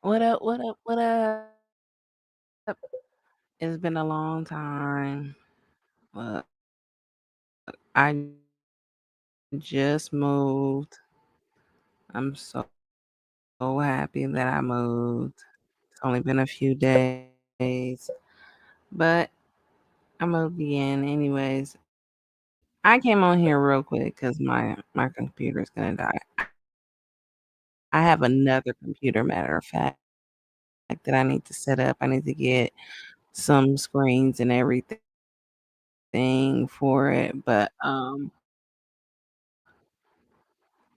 What up? What up? What up? It's been a long time. Look, I just moved. I'm so happy that I moved. It's only been a few days, but I moved again. Anyways, I came on here real quick because my computer's gonna die. I have another computer, matter of fact, that I need to set up. I need to get some screens and everything for it, but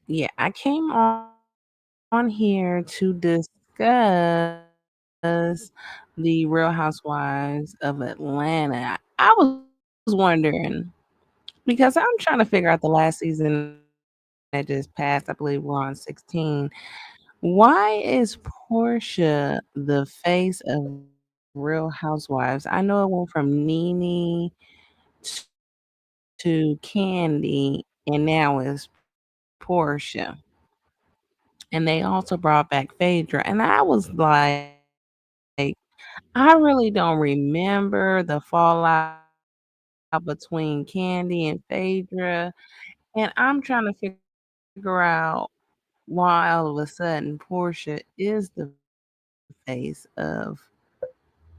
yeah, I came on here to discuss the Real Housewives of Atlanta. I was wondering because I'm trying to figure out the last season that just passed. I believe we're on 16. Why is Portia the face of Real Housewives? I know it went from Nene to Candy, and now it's Portia. And they also brought back Phaedra, and I was like, I really don't remember the fallout between Candy and Phaedra, and I'm trying to figure out why all of a sudden Portia is the face of,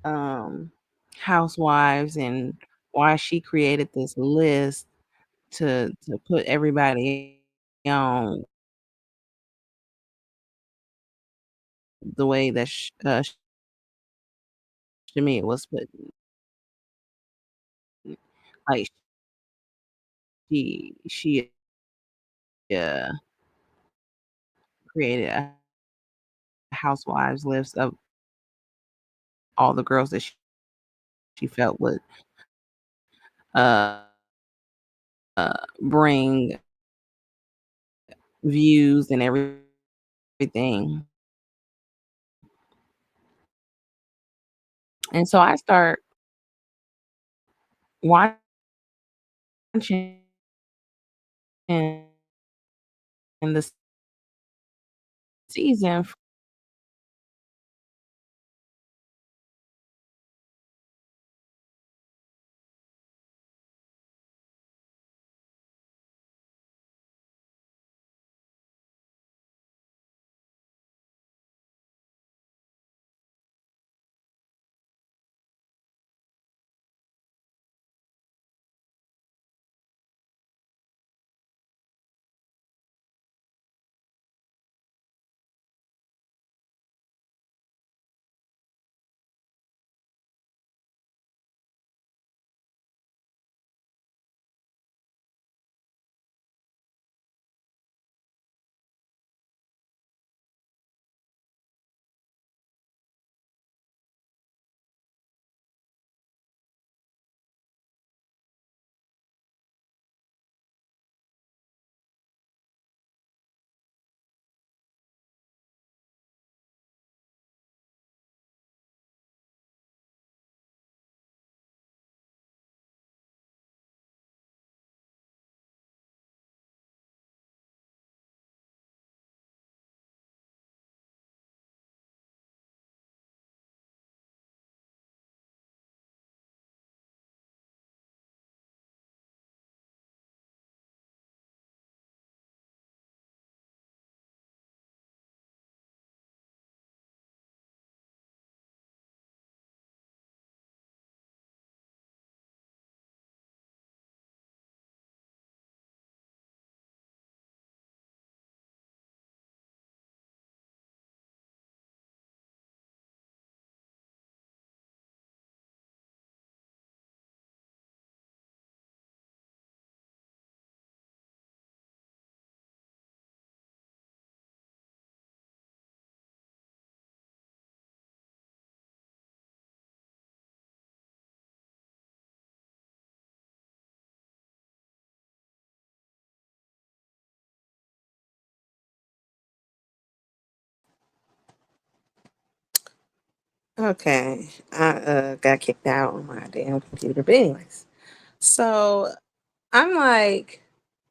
um, Housewives and why she created this list to put everybody on the way that Shamea was put. Like, she, uh, created a housewives list of all the girls that she felt would, uh, bring views and everything. And so I start watching the season. Okay, I got kicked out on my damn computer. But anyways, so I'm like,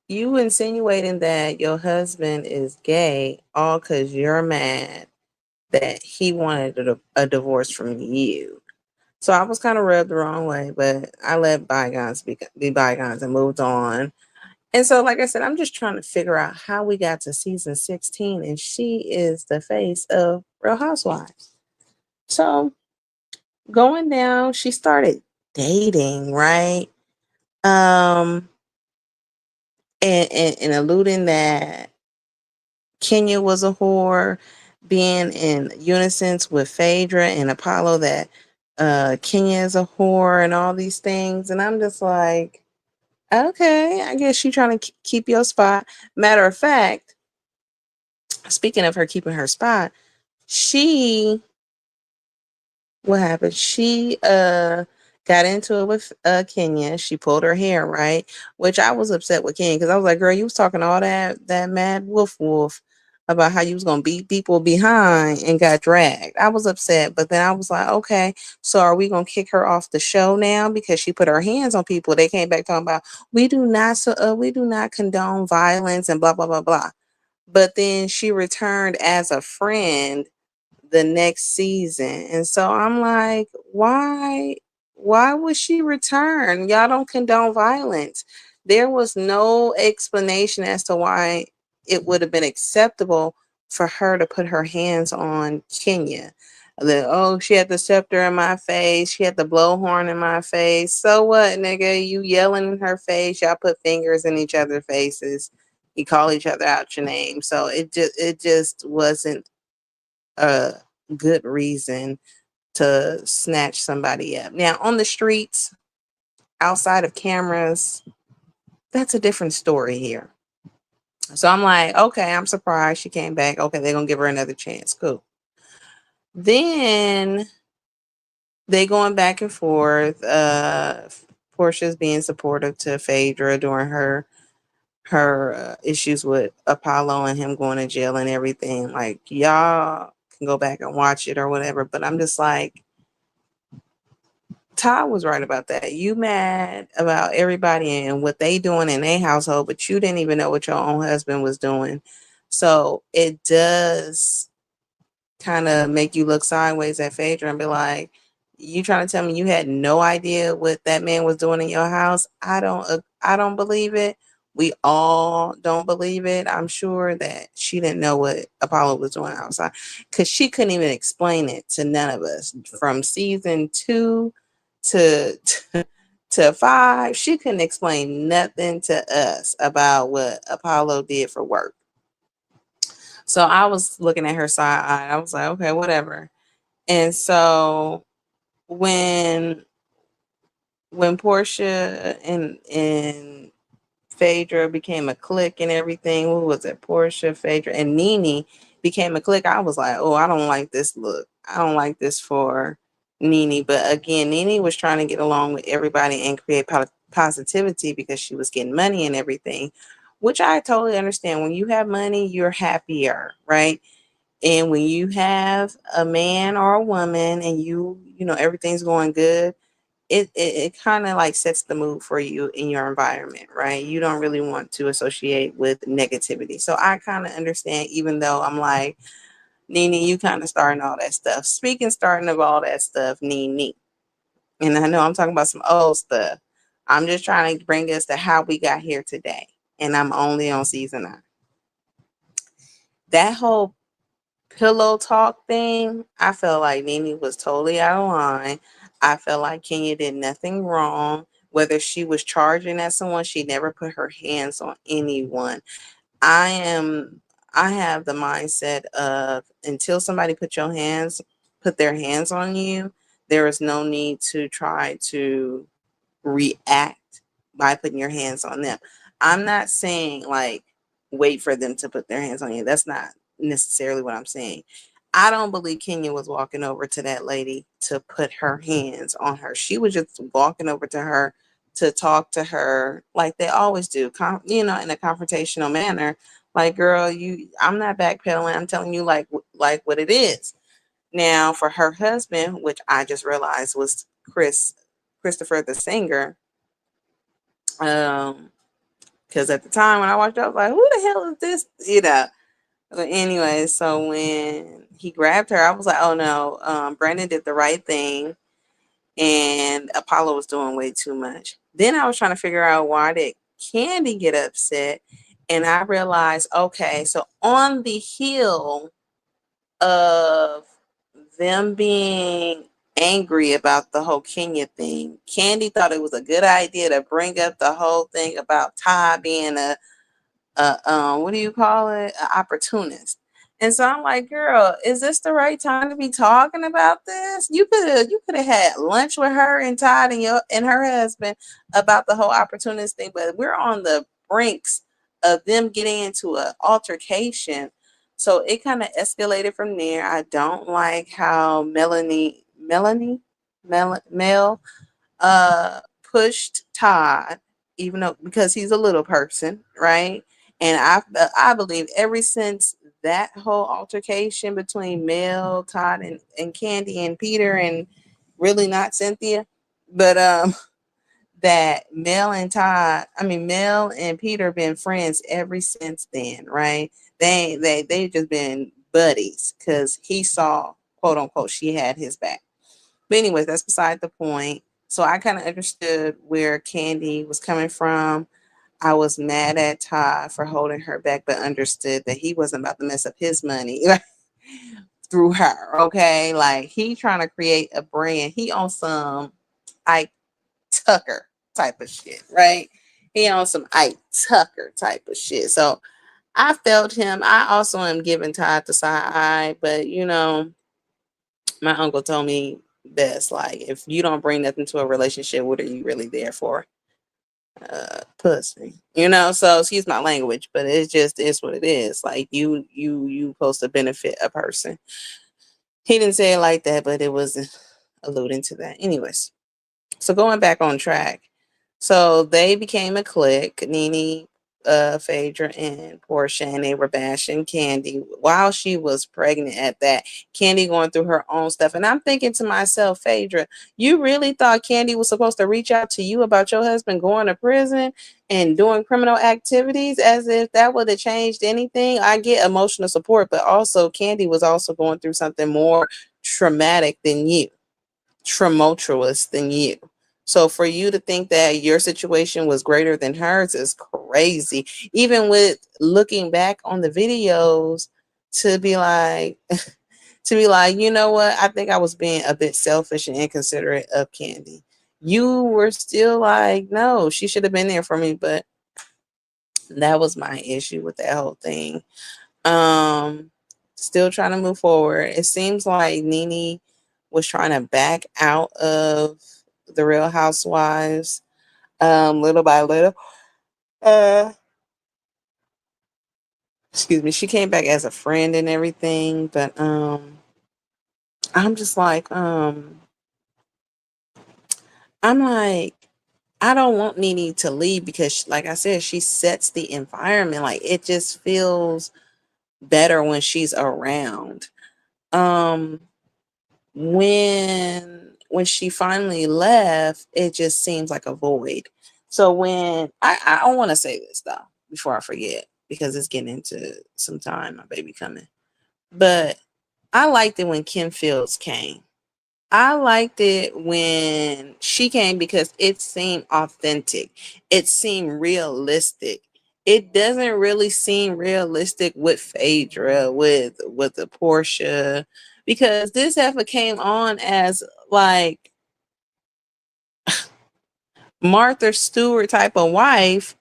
you insinuating that your husband is gay all because you're mad that he wanted a divorce from you. So I was kind of rubbed the wrong way, but I let bygones be bygones and moved on. And so, like I said, I'm just trying to figure out how we got to season 16, and she is the face of Real Housewives. So going down, she started dating, right? Um, and alluding that Kenya was a whore, being in unison with Phaedra and Apollo that Kenya is a whore and all these things. And I'm just like, okay, I guess she trying to keep your spot. Matter of fact, speaking of her keeping her spot, she what happened? She got into it with Kenya. She pulled her hair, right? Which I was upset with Kenya because I was like, girl, you was talking all that mad wolf about how you was gonna beat people behind and got dragged. I was upset, but then I was like, okay, so are we gonna kick her off the show now because she put her hands on people? They came back talking about we do not condone violence and blah blah blah blah. But then she returned as a friend the next season. And so I'm like, why would she return? Y'all don't condone violence. There was no explanation as to why it would have been acceptable for her to put her hands on Kenya. She had the scepter in my face, she had the blowhorn in my face. So what, nigga? You yelling in her face, y'all put fingers in each other's faces, you call each other out your name. So it just wasn't a good reason to snatch somebody up. Now, on the streets, outside of cameras, that's a different story here. So I'm like, okay, I'm surprised she came back. Okay, they're going to give her another chance. Cool. Then they going back and forth. Portia's being supportive to Phaedra during her issues with Apollo and him going to jail and everything. Like, y'all can go back and watch it or whatever. But I'm just like, Todd was right about that. You mad about everybody and what they doing in their household, but you didn't even know what your own husband was doing. So it does kind of make you look sideways at Phaedra and be like, you trying to tell me you had no idea what that man was doing in your house? I don't believe it. We all don't believe it. I'm sure that she didn't know what Apollo was doing outside because she couldn't even explain it to none of us from season 2 to to 5. She couldn't explain nothing to us about what Apollo did for work. So I was looking at her side eye. I was like, okay, whatever. And so when Portia and Phaedra became a clique and everything, what was it? Portia, Phaedra, and Nene became a clique. I was like, oh, I don't like this look. I don't like this for Nene. But again, Nene was trying to get along with everybody and create positivity because she was getting money and everything, which I totally understand. When you have money, you're happier, right? And when you have a man or a woman and you know, everything's going good, it kind of like sets the mood for you in your environment, right? You don't really want to associate with negativity. So I kind of understand, even though I'm like, Nene, you kind of starting all that stuff. Speaking starting of all that stuff, Nene. And I know I'm talking about some old stuff. I'm just trying to bring us to how we got here today. And I'm only on season 9. That whole pillow talk thing, I felt like Nene was totally out of line. I felt like Kenya did nothing wrong. Whether she was charging at someone, she never put her hands on anyone. I am I have the mindset of until somebody put their hands on you, there is no need to try to react by putting your hands on them. I'm not saying like wait for them to put their hands on you. That's not necessarily what I'm saying. I don't believe Kenya was walking over to that lady to put her hands on her. She was just walking over to her to talk to her like they always do, in a confrontational manner. Like, girl, I'm not backpedaling. I'm telling you like what it is. Now, for her husband, which I just realized was Christopher the singer, because at the time when I watched it, I was like, who the hell is this? But anyway, so when he grabbed her, I was like, oh no, Brandon did the right thing and Apollo was doing way too much. Then I was trying to figure out why did Candy get upset, and I realized, okay, so on the heel of them being angry about the whole Kenya thing, Candy thought it was a good idea to bring up the whole thing about Ty being what do you call it? An opportunist. And so I'm like, girl, is this the right time to be talking about this? You could have had lunch with her and Todd and her husband about the whole opportunist thing, but we're on the brinks of them getting into an altercation. So it kind of escalated from there. I don't like how Mel uh pushed Todd, even though because he's a little person, right? And I believe ever since that whole altercation between Mel, Todd, and Candy and Peter, and really not Cynthia, but that Mel and Peter have been friends ever since then, right? They just been buddies because he saw, quote unquote, she had his back. But anyways, that's beside the point. So I kind of understood where Candy was coming from. I was mad at Todd for holding her back, but understood that he wasn't about to mess up his money through her. Okay, like he trying to create a brand. He on some Ike Tucker type of shit, right? He on some Ike Tucker type of shit. So I felt him. I also am giving Todd the side eye, but my uncle told me best, like, if you don't bring nothing to a relationship, what are you really there for? Pussy. So excuse my language, but it just is what it is. Like you supposed to benefit a person. He didn't say it like that, but it was alluding to that. Anyways, so going back on track. So they became a clique, Nene, Phaedra, and Portia, and they were bashing Candy while she was pregnant at that. Candy going through her own stuff. And I'm thinking to myself, Phaedra, you really thought Candy was supposed to reach out to you about your husband going to prison and doing criminal activities as if that would have changed anything? I get emotional support, but also Candy was also going through something more traumatic than you, tumultuous than you. So for you to think that your situation was greater than hers is crazy. Even with looking back on the videos to be like you know what? I think I was being a bit selfish and inconsiderate of Candy. You were still like, no, she should have been there for me, but that was my issue with that whole thing. Um, Still trying to move forward. It seems like Nene was trying to back out of the Real Housewives, little by little. Uh, Excuse me. She came back as a friend and everything, but I'm just like, I'm like, I don't want Nene to leave because, like I said, she sets the environment. Like it just feels better when she's around. Um, when she finally left, it just seems like a void. So when I want to say this though before I forget because it's getting into some time, my baby coming. But I liked it when Kim Fields came. I liked it when she came because it seemed authentic. It seemed realistic. It doesn't really seem realistic with Phaedra, with the Portia, because this heifer came on as like Martha Stewart type of wife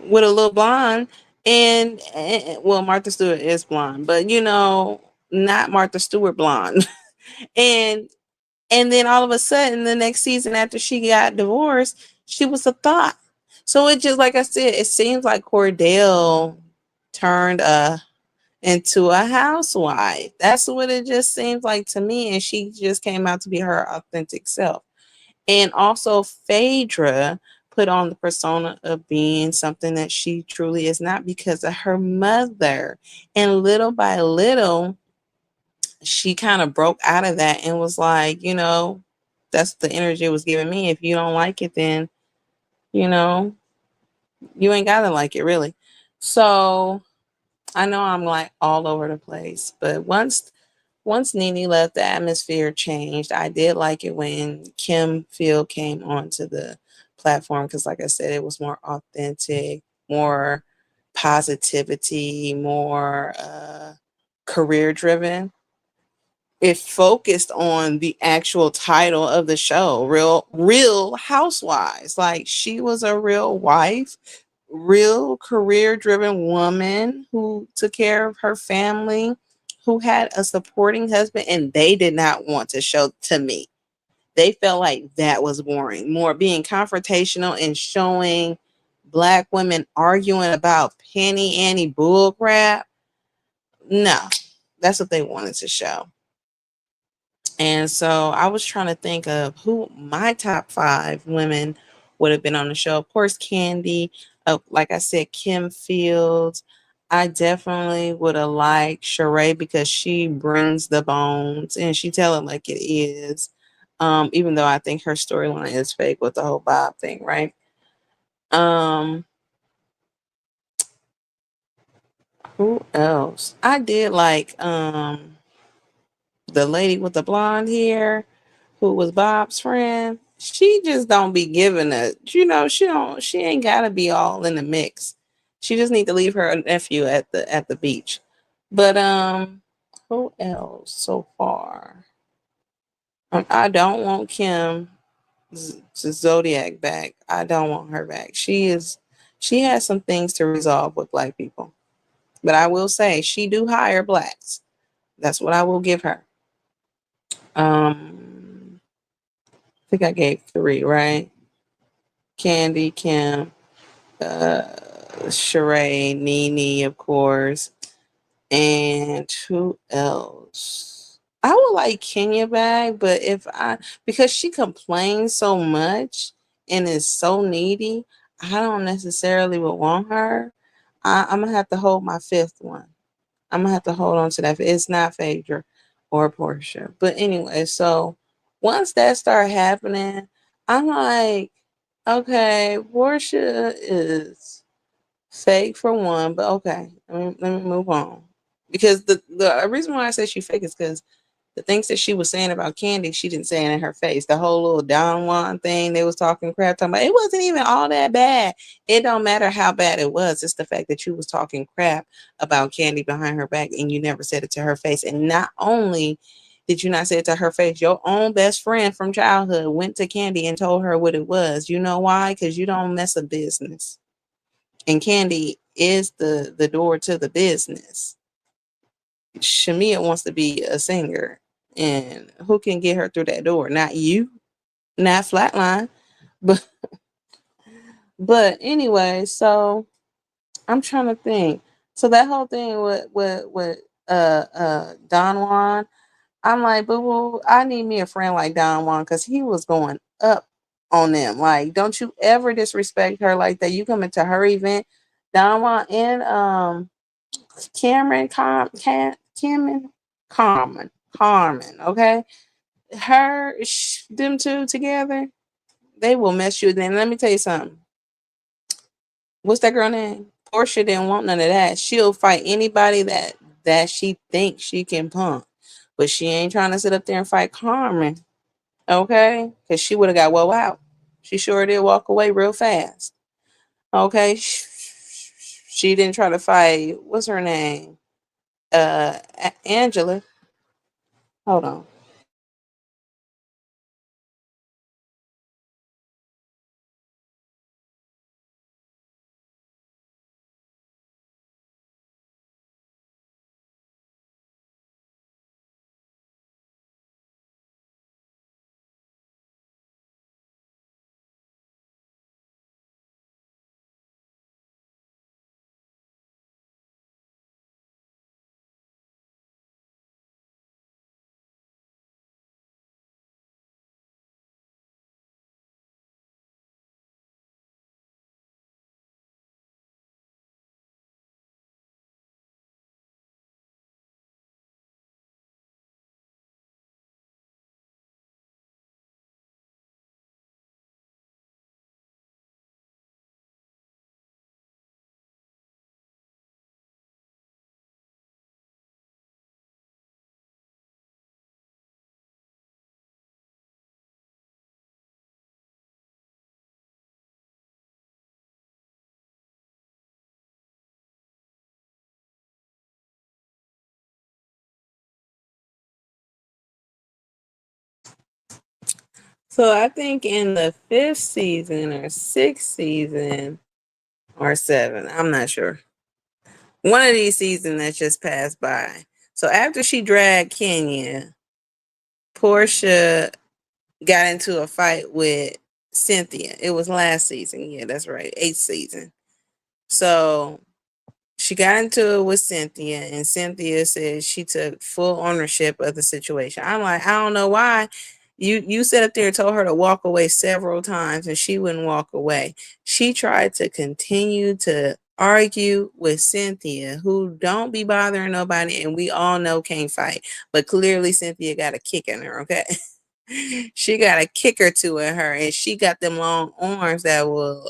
with a little blonde, and well, Martha Stewart is blonde, but not Martha Stewart blonde, and And then all of a sudden, the next season after she got divorced, she was a thought. So it just, like I said, it seems like Cordell turned into a housewife. That's what it just seems like to me. And she just came out to be her authentic self. And also Phaedra put on the persona of being something that she truly is not because of her mother. And little by little, she kind of broke out of that and was like, that's the energy it was giving me. If you don't like it, then, you know, you ain't gotta like it really. So I know I'm like all over the place, but once Nene left, the atmosphere changed. I did like it when Kim Field came onto the platform because, like I said, it was more authentic, more positivity, more career driven. It focused on the actual title of the show, Real Housewives. Like she was a real wife, real career driven woman who took care of her family, who had a supporting husband, and they did not want to show to me. They felt like that was boring. More being confrontational and showing black women arguing about penny Annie bull crap. No, that's what they wanted to show. And so I was trying to think of who my top five women would have been on the show. Of course, Candy. Like I said, Kim Fields. I definitely would have liked Sheree because she brings the bones and she tell it like it is. Even though I think her storyline is fake with the whole Bob thing, right? Um, who else? I did like the lady with the blonde hair who was Bob's friend, she just don't be giving it. She ain't gotta be all in the mix. She just need to leave her nephew at the beach. But who else so far? I don't want Kim Zodiac back. I don't want her back. She has some things to resolve with black people. But I will say she do hire blacks. That's what I will give her. I think I gave three, right? Candy, Kim, uh, Sheree, Nene, of course, and who else? I would like Kenya back, but if I because she complains so much and is so needy, I don't necessarily would want her. I'm gonna have to hold my fifth one. I'm gonna have to hold on to that. It's not Phaedra or Portia, but anyway. So once that started happening, I'm like, okay, Portia is fake for one, but okay, let me move on. Because the reason why I say she fake is because the things that she was saying about Candy, she didn't say it in her face. The whole little Don Juan thing, they was talking crap, talking about it wasn't even all that bad. It don't matter how bad it was. It's the fact that you was talking crap about Candy behind her back and you never said it to her face. And not only did you not say it to her face, your own best friend from childhood went to Candy and told her what it was. You know why? Because you don't mess a business. And Candy is the door to the business. Shamia wants to be a singer, and who can get her through that door? Not you, not Flatline, but anyway. So I'm trying to think. So that whole thing with Don Juan, I'm like, boo boo, I need me a friend like Don Juan because he was going up on them. Like, don't you ever disrespect her like that. You come into her event, Don Juan and Cameron, Carmen, okay? Them two together, they will mess you. Then let me tell you something. What's that girl name? Portia didn't want none of that. She'll fight anybody that she thinks she can punk, but she ain't trying to sit up there and fight Carmen, okay? Because she would have got well out. She sure did walk away real fast, okay? She didn't try to fight. What's her name? Angela. Hold on. So I think in the 5th season or 6th season or 7, I'm not sure. One of these seasons that just passed by. So after she dragged Kenya, Portia got into a fight with Cynthia. It was last season. Yeah, that's right. 8th season. So she got into it with Cynthia, and Cynthia said she took full ownership of the situation. I'm like, I don't know why. You sat up there and told her to walk away several times, and she wouldn't walk away. She tried to continue to argue with Cynthia, who don't be bothering nobody, and we all know can't fight. But clearly, Cynthia got a kick in her. Okay, she got a kicker to in her, and she got them long arms that will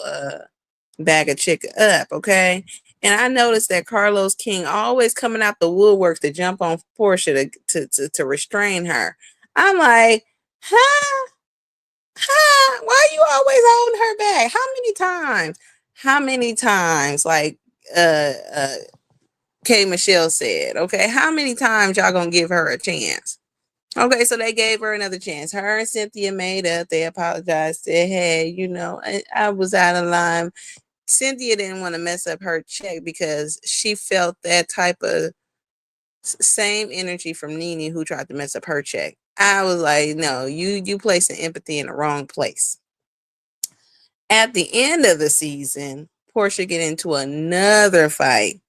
bag a chick up, okay? And I noticed that Carlos King always coming out the woodwork to jump on Portia to restrain her. I'm like, huh? Huh? Why are you always holding her back? How many times? How many times? Like uh K Michelle said, okay, how many times y'all gonna give her a chance? Okay, so they gave her another chance. Her and Cynthia made up. They apologized, said, hey, I was out of line. Cynthia didn't want to mess up her check because she felt that type of same energy from Nene, who tried to mess up her check. I was like, no, you placing empathy in the wrong place. At the end of the season, Portia get into another fight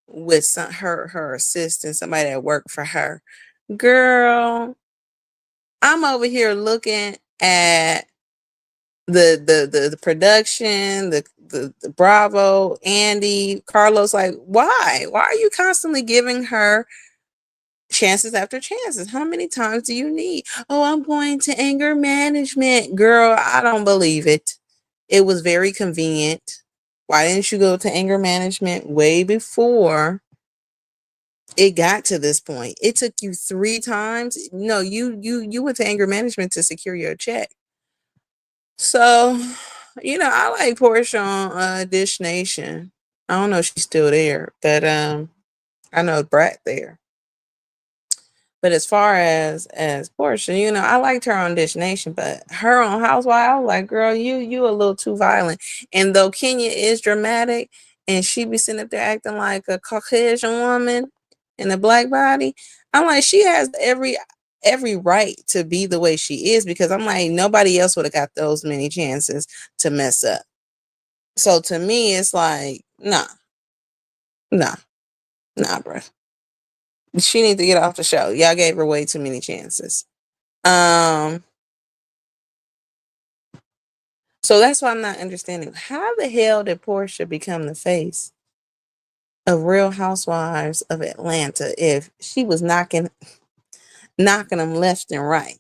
with her assistant, somebody that worked for her. Girl, I'm over here looking at the production, the Bravo, Andy, Carlos, like, why are you constantly giving her chances after chances? How many times do you need? Oh, I'm going to anger management. Girl, I don't believe it. It was very convenient. Why didn't you go to anger management way before it got to this point? It took you 3 times. No, you went to anger management to secure your check. So, I like Portia on Dish Nation. I don't know if she's still there, but I know Brat there. But as far as Portia, I liked her on Dish Nation, but her on Housewives, I was like, girl, you a little too violent. And though Kenya is dramatic and she be sitting up there acting like a Caucasian woman in a black body, I'm like, she has every right to be the way she is, because I'm like, nobody else would have got those many chances to mess up. So to me, it's like, nah, nah, bro. She need to get off the show. Y'all gave her way too many chances. Um, so that's why I'm not understanding. How the hell did Portia become the face of Real Housewives of Atlanta if she was knocking them left and right?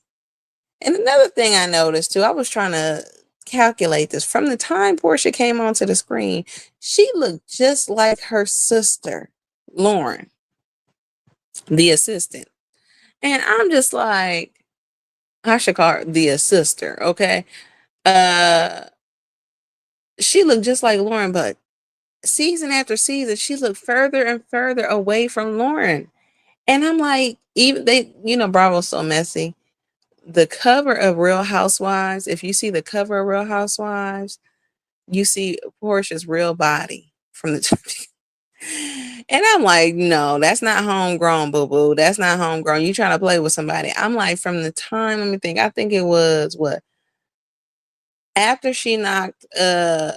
And another thing I noticed too, I was trying to calculate this. From the time Portia came onto the screen, she looked just like her sister, Lauren, the assistant. And I'm just like, I should call her the sister, okay? Uh she looked just like Lauren, but season after season, she looked further and further away from Lauren. And I'm like, even Bravo's so messy. The cover of Real Housewives, if you see the cover of Real Housewives, you see Portia's real body from the and I'm like, no, that's not homegrown, boo-boo. That's not homegrown. You trying to play with somebody. I'm like, from the time, let me think, I think it was what? After she knocked uh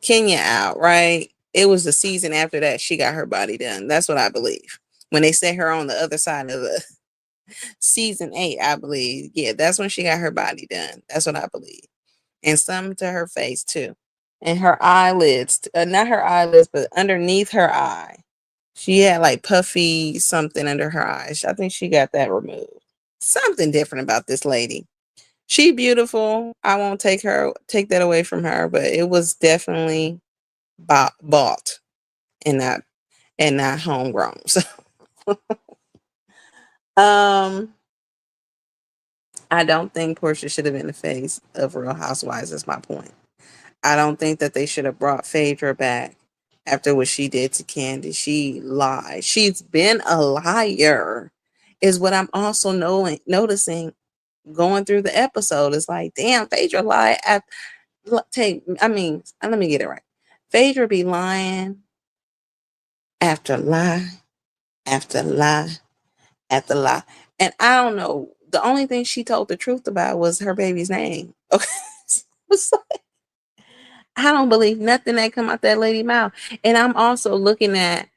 Kenya out, right? It was the season after that she got her body done. That's what I believe. When they set her on the other side of the season 8, I believe. Yeah, that's when she got her body done. That's what I believe. And some to her face too. And her eyelids, not her eyelids, but underneath her eye. She had like puffy something under her eyes. I think she got that removed. Something different about this lady. She beautiful. I won't take that away from her, but it was definitely bought and not homegrown. So um I don't think Portia should have been the face of Real Housewives. That's my point. I don't think that they should have brought Phaedra back after what she did to Candy. She lied. She's been a liar, is what I'm also noticing going through the episode. It's like, damn, Phaedra lied at let me get it right. Phaedra be lying after lie after lie after lie. And I don't know. The only thing she told the truth about was her baby's name. Okay. So I don't believe nothing that come out that lady mouth. And I'm also looking at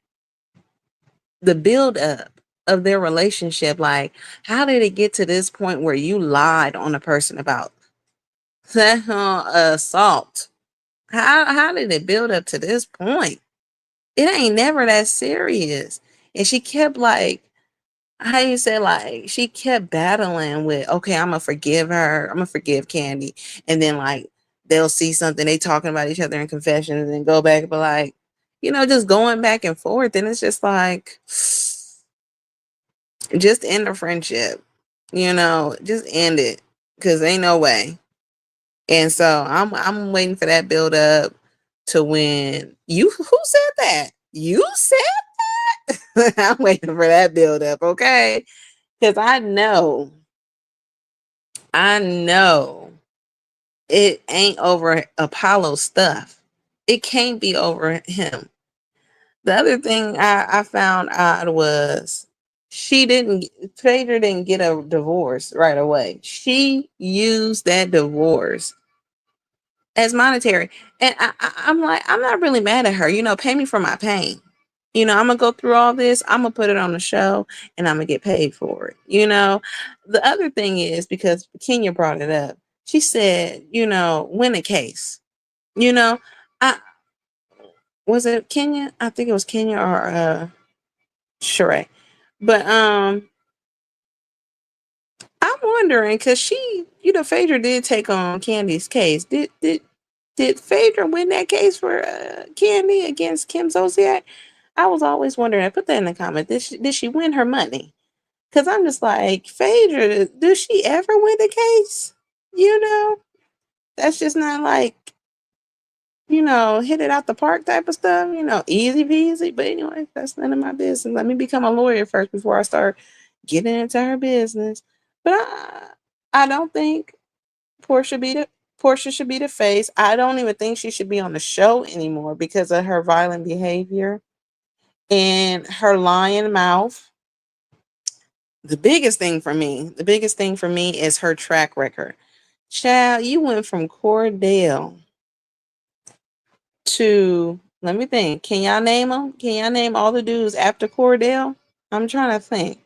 the build up of their relationship. Like, how did it get to this point where you lied on a person about assault? How did it build up to this point? It ain't never that serious. And she kept like, how you say, like, she kept battling with, okay, I'm gonna forgive her, I'm gonna forgive Candy, and then like they'll see something, they talking about each other in confessions, and then go back, but like, just going back and forth, and it's just like, just end the friendship, just end it, cause ain't no way. And so I'm waiting for that build up to when you who said that? You said that? I'm waiting for that build up, okay? Because I know it ain't over Apollo stuff. It can't be over him. The other thing I found odd was Phaedra didn't get a divorce right away. She used that divorce as monetary. And I'm like, I'm not really mad at her. Pay me for my pain. I'm gonna go through all this. I'm gonna put it on the show, and I'm gonna get paid for it. The other thing is, because Kenya brought it up, she said, win a case. I was it Kenya? I think it was Kenya or Sheree. But I'm wondering because Phaedra did take on Candy's case. Did Phaedra win that case for Candy against Kim Zolciak? I was always wondering. I put that in the comment. Did she win her money? Because I'm just like, Phaedra, does she ever win the case? That's just not like, hit it out the park type of stuff, easy peasy. But anyway, that's none of my business. Let me become a lawyer first before I start getting into her business. But I don't think Portia be the Portia should be the face. I don't even think she should be on the show anymore because of her violent behavior and her lying mouth. The biggest thing for me is her track record. Child, you went from Cordell to, let me think. Can y'all name them? Can y'all name all the dudes after Cordell? I'm trying to think.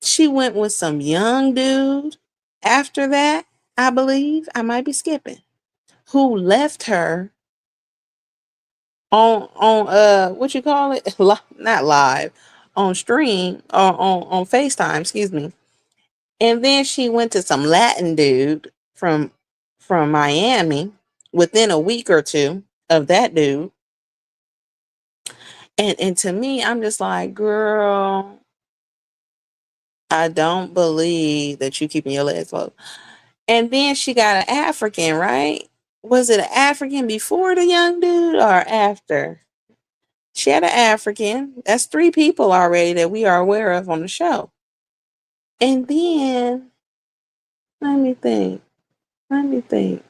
She went with some young dude after that, I believe. I might be skipping. Who left her on what you call it? Not live, on stream or on FaceTime, excuse me. And then she went to some Latin dude from Miami within a week or two of that dude. And to me, I'm just like, girl, I don't believe that you keeping your legs low. And then she got an African, right? Was it an African before the young dude or after? She had an African. That's 3 people already that we are aware of on the show. And then, let me think. Let me think.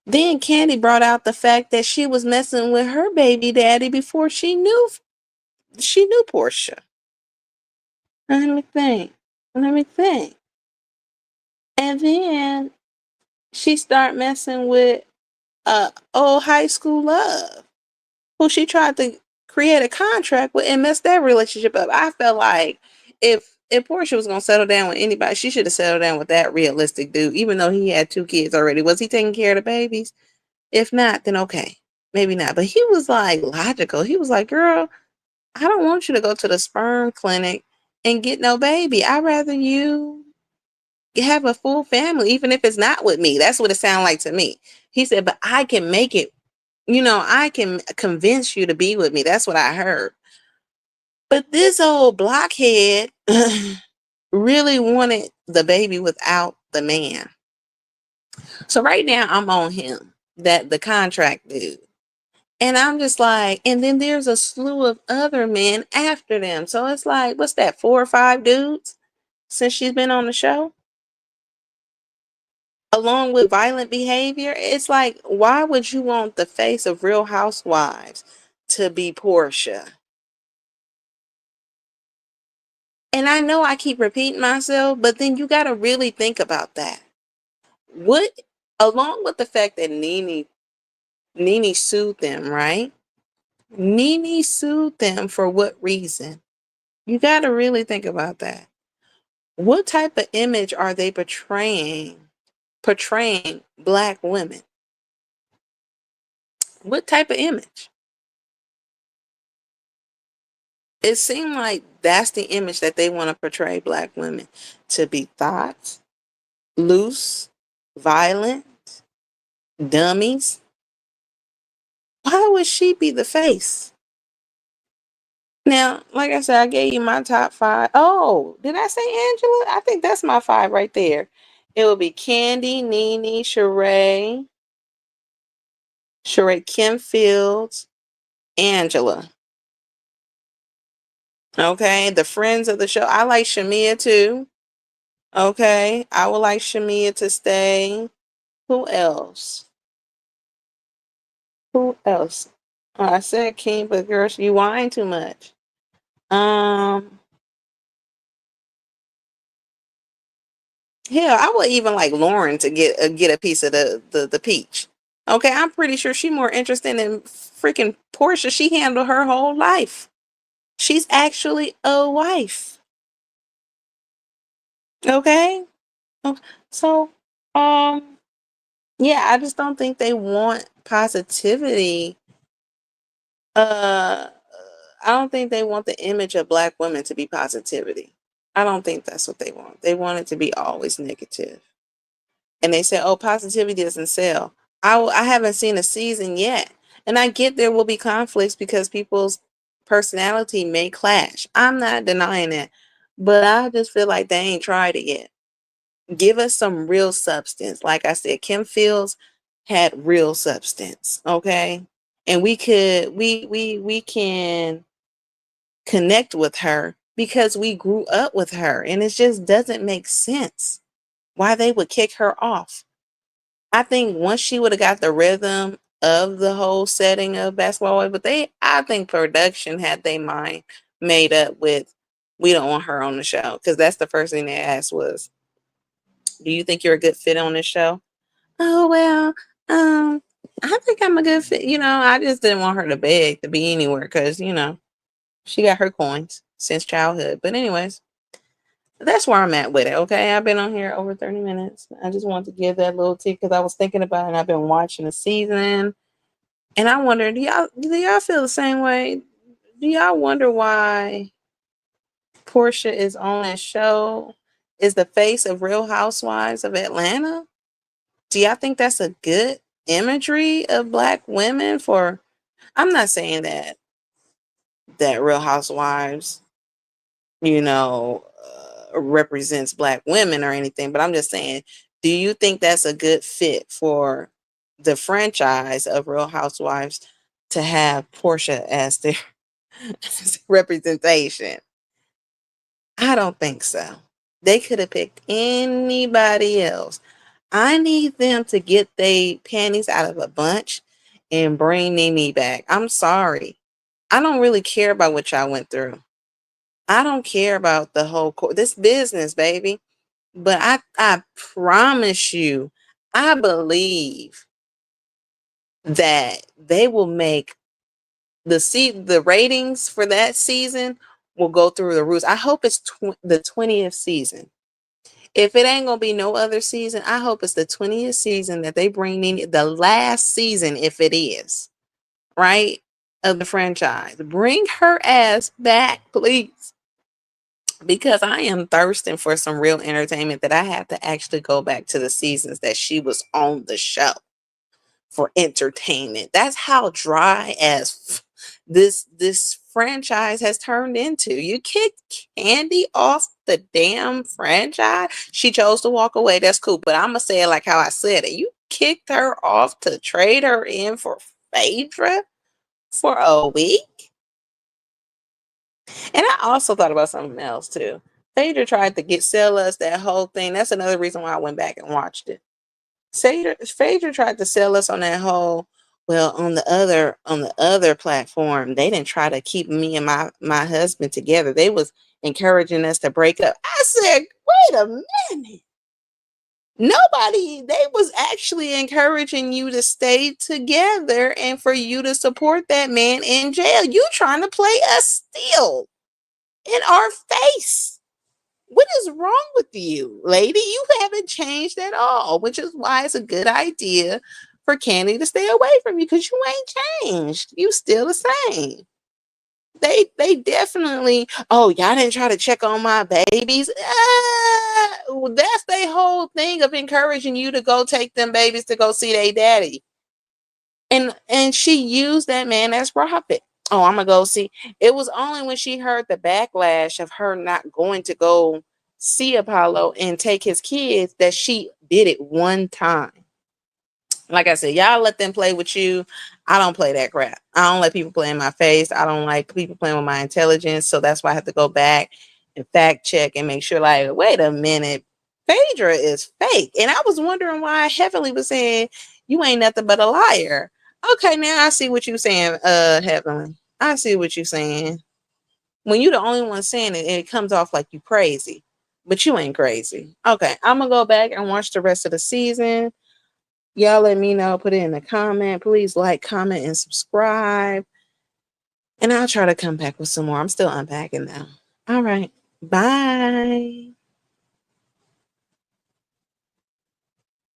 Then Candy brought out the fact that she was messing with her baby daddy before she knew Portia. Let me think. Let me think. And then she started messing with old high school love, who she tried to create a contract with and mess that relationship up. I felt like if Portia was gonna settle down with anybody, she should have settled down with that realistic dude, even though he had 2 kids already. Was he taking care of the babies? If not, then okay. Maybe not. But he was like logical. He was like, girl, I don't want you to go to the sperm clinic and get no baby. I'd rather you have a full family, even if it's not with me. That's what it sounded like to me. He said, but I can make it, I can convince you to be with me. That's what I heard. But this old blockhead really wanted the baby without the man. So right now I'm on him, that the contract dude. And I'm just like, and then there's a slew of other men after them. So it's like, what's that, 4 or 5 dudes since she's been on the show? along with violent behavior. It's like, why would you want the face of Real Housewives to be Portia? And I know I keep repeating myself, but then you got to really think about that. What, along with the fact that Nene sued them, right? Nene sued them for what reason? You got to really think about that. What type of image are they portraying black women? What type of image? It seemed like that's the image that they want to portray black women to be: thoughts, loose, violent, dummies. Why would she be the face? Now, like I said, I gave you my top five. Oh, did I say Angela? I think that's my five right there. It would be Candy, Nene, Sheree Kim Fields, Angela. Okay, the friends of the show. I like Shamia too. Okay, I would like Shamia to stay. Who else? Who else? I said King, but girl, you whine too much. Um, Hell, I would even like Lauren to get a piece of the peach. Okay, I'm pretty sure she's more interested in freaking Portia. She handled her whole life. She's actually a wife. Okay, Oh, so yeah, I just don't think they want positivity. Uh, I don't think they want the image of black women to be positivity. I don't think that's what they want. They want it to be always negative. And they say, "Oh, positivity doesn't sell." I haven't seen a season yet, and I get there will be conflicts because people's personality may clash. I'm not denying that, but I just feel like they ain't tried it yet. Give us some real substance. Like I said, Kim Fields had real substance, okay? And we can connect with her because we grew up with her, and it just doesn't make sense why they would kick her off. I think once she would have got the rhythm of the whole setting of Basketball Wives, but I think production had their mind made up with, we don't want her on the show, because that's the first thing they asked was, "Do you think you're a good fit on this show?" Oh well, I think I'm a good fit. I just didn't want her to beg to be anywhere because she got her coins since childhood. But anyways, that's where I'm at with it. Okay, I've been on here over 30 minutes. I just wanted to give that little tip because I was thinking about it and I've been watching the season. And I wonder, do y'all feel the same way? Do y'all wonder why Portia is on that show? Is the face of Real Housewives of Atlanta? Do y'all think that's a good imagery of black women for? I'm not saying that Real Housewives, represents black women or anything, but I'm just saying, do you think that's a good fit for the franchise of Real Housewives to have Portia as their representation? I don't think so. They could have picked anybody else. I need them to get their panties out of a bunch and bring Nene back. I'm sorry. I don't really care about what y'all went through. I don't care about the whole this business, baby. But I promise you, I believe that they will make the ratings for that season will go through the roof. I hope it's the 20th season. If it ain't gonna be no other season, I hope it's the 20th season that they bring in, the last season, if it is, right, of the franchise. Bring her ass back, please. Because I am thirsting for some real entertainment that I have to actually go back to the seasons that she was on the show for entertainment. That's how dry as this franchise has turned into. You kicked Candy off the damn franchise. She chose to walk away. That's cool. But I'm gonna say it like how I said it. You kicked her off to trade her in for Phaedra for a week. And I also thought about something else too. Phaedra tried to sell us that whole thing. That's another reason why I went back and watched it. Phaedra tried to sell us on that whole, well, on the other platform, they didn't try to keep me and my husband together. They was encouraging us to break up. I said, wait a minute. Nobody, they was actually encouraging you to stay together and for you to support that man in jail. You trying to play us still in our face. What is wrong with you, lady? You haven't changed at all, which is why it's a good idea for Candy to stay away from you because you ain't changed. You still the same. They definitely, oh, y'all didn't try to check on my babies. That's their whole thing of encouraging you to go take them babies to go see their daddy. And she used that man as profit. Oh, I'm gonna go see. It was only when she heard the backlash of her not going to go see Apollo and take his kids that she did it one time. Like I said, y'all let them play with you. I don't play that crap. I don't let people play in my face. I don't like people playing with my intelligence. So that's why I have to go back and fact check and make sure, like, wait a minute, Phaedra is fake. And I was wondering why Heavenly was saying, you ain't nothing but a liar. Okay, now I see what you're saying, Heavenly. I see what you're saying. When you're the only one saying it, it comes off like you crazy. But you ain't crazy. Okay, I'm gonna go back and watch the rest of the season. Y'all let me know. Put it in the comment. Please like, comment, and subscribe. And I'll try to come back with some more. I'm still unpacking now. All right. Bye.